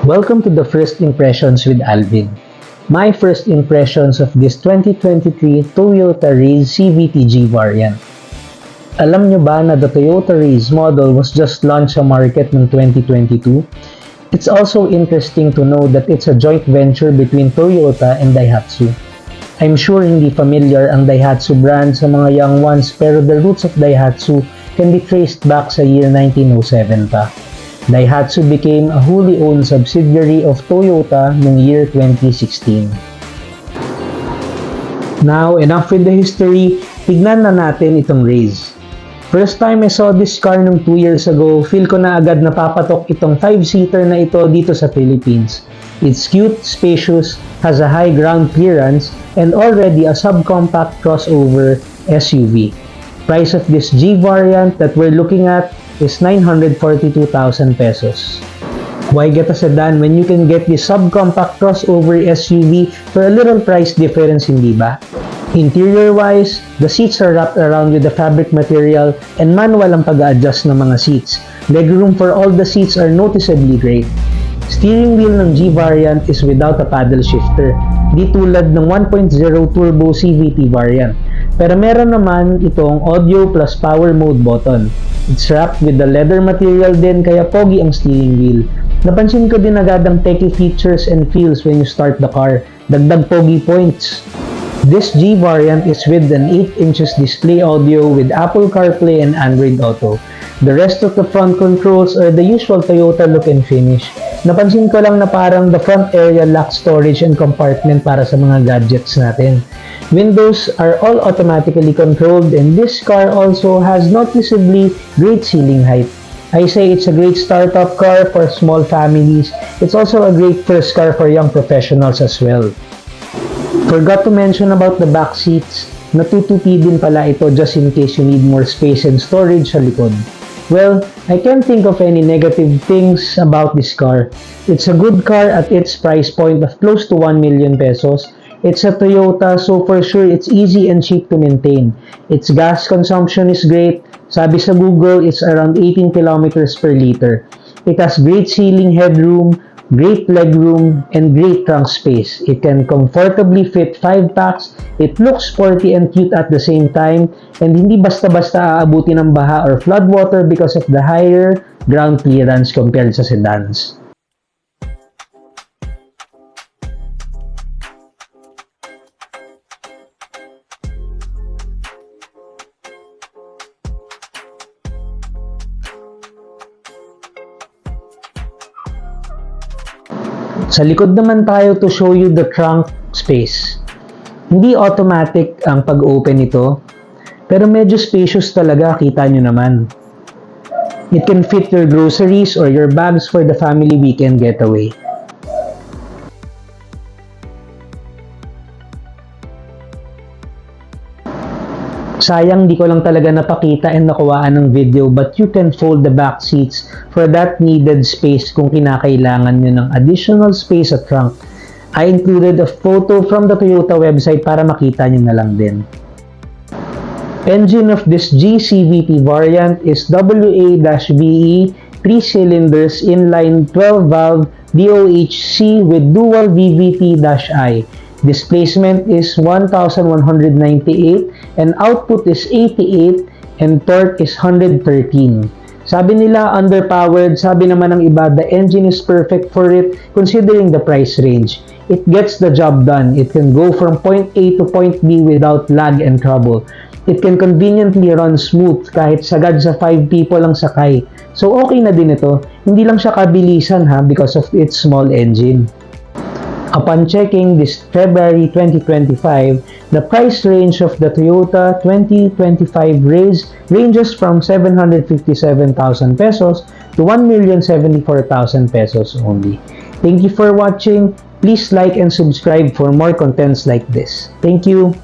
Welcome to the First Impressions with Alvin. My first impressions of this 2023 Toyota Raze CVT-G variant. Alam nyo ba na the Toyota Raze model was just launched sa market noong 2022? It's also interesting to know that it's a joint venture between Toyota and Daihatsu. I'm sure hindi familiar ang Daihatsu brand sa mga young ones, pero the roots of Daihatsu can be traced back sa year 1907 pa. Daihatsu became a wholly owned subsidiary of Toyota noong year 2016. Now, enough with the history, tignan na natin itong Raze. First time I saw this car nung 2 years ago, feel ko na agad napapatok itong 5-seater na ito dito sa Philippines. It's cute, spacious, has a high ground clearance, and already a subcompact crossover SUV. Price of this G variant that we're looking at is 942,000 pesos. Why get a sedan when you can get the subcompact crossover SUV for a little price difference, hindi ba? Interior-wise, the seats are wrapped around with the fabric material and manual ang pag-a-adjust ng mga seats. Legroom for all the seats are noticeably great. Steering wheel ng G variant is without a paddle shifter, di tulad ng 1.0 turbo CVT variant. Pero meron naman itong audio plus power mode button. It's wrapped with the leather material din, kaya pogi ang steering wheel. Napansin ko din agad ang techy features and feels when you start the car. Dagdag pogi points. This G variant is with an 8 inches display audio with Apple CarPlay and Android Auto. The rest of the front controls are the usual Toyota look and finish. Napansin ko lang na parang the front area lacks storage and compartment para sa mga gadgets natin. Windows are all automatically controlled, and this car also has noticeably great ceiling height. I say it's a great startup car for small families. It's also a great first car for young professionals as well. Forgot to mention about the back seats. Natutupi din pala ito just in case you need more space and storage sa likod. Well, I can't think of any negative things about this car. It's a good car at its price point of close to 1 million pesos. It's a Toyota, so for sure it's easy and cheap to maintain. Its gas consumption is great. Sabi sa Google, it's around 18 kilometers per liter. It has great ceiling headroom, great legroom, and great trunk space. It can comfortably fit 5 packs. It looks sporty and cute at the same time, and hindi basta-basta aabuti ng baha or floodwater because of the higher ground clearance compared sa sedans. Sa likod naman tayo to show you the trunk space. Hindi automatic ang pag-open nito, pero medyo spacious talaga, kita nyo naman. It can fit your groceries or your bags for the family weekend getaway. Sayang di ko lang talaga napakita and nakuhaan ng video, but you can fold the back seats for that needed space kung kinakailangan nyo ng additional space sa trunk. I included a photo from the Toyota website para makita nyo na lang din. Engine of this GCVT variant is WA-VE 3 cylinders inline 12-valve DOHC with dual VVT-I. Displacement is 1,198 and output is 88 and torque is 113. Sabi nila underpowered, sabi naman ng iba the engine is perfect for it considering the price range. It gets the job done. It can go from point A to point B without lag and trouble. It can conveniently run smooth kahit sagad sa 5 people ang sakay. So okay na din ito. Hindi lang siya kabilisan because of its small engine. Upon checking this February 2025, the price range of the Toyota 2025 Raze ranges from 757,000 pesos to 1,074,000 pesos only. Thank you for watching. Please like and subscribe for more contents like this. Thank you.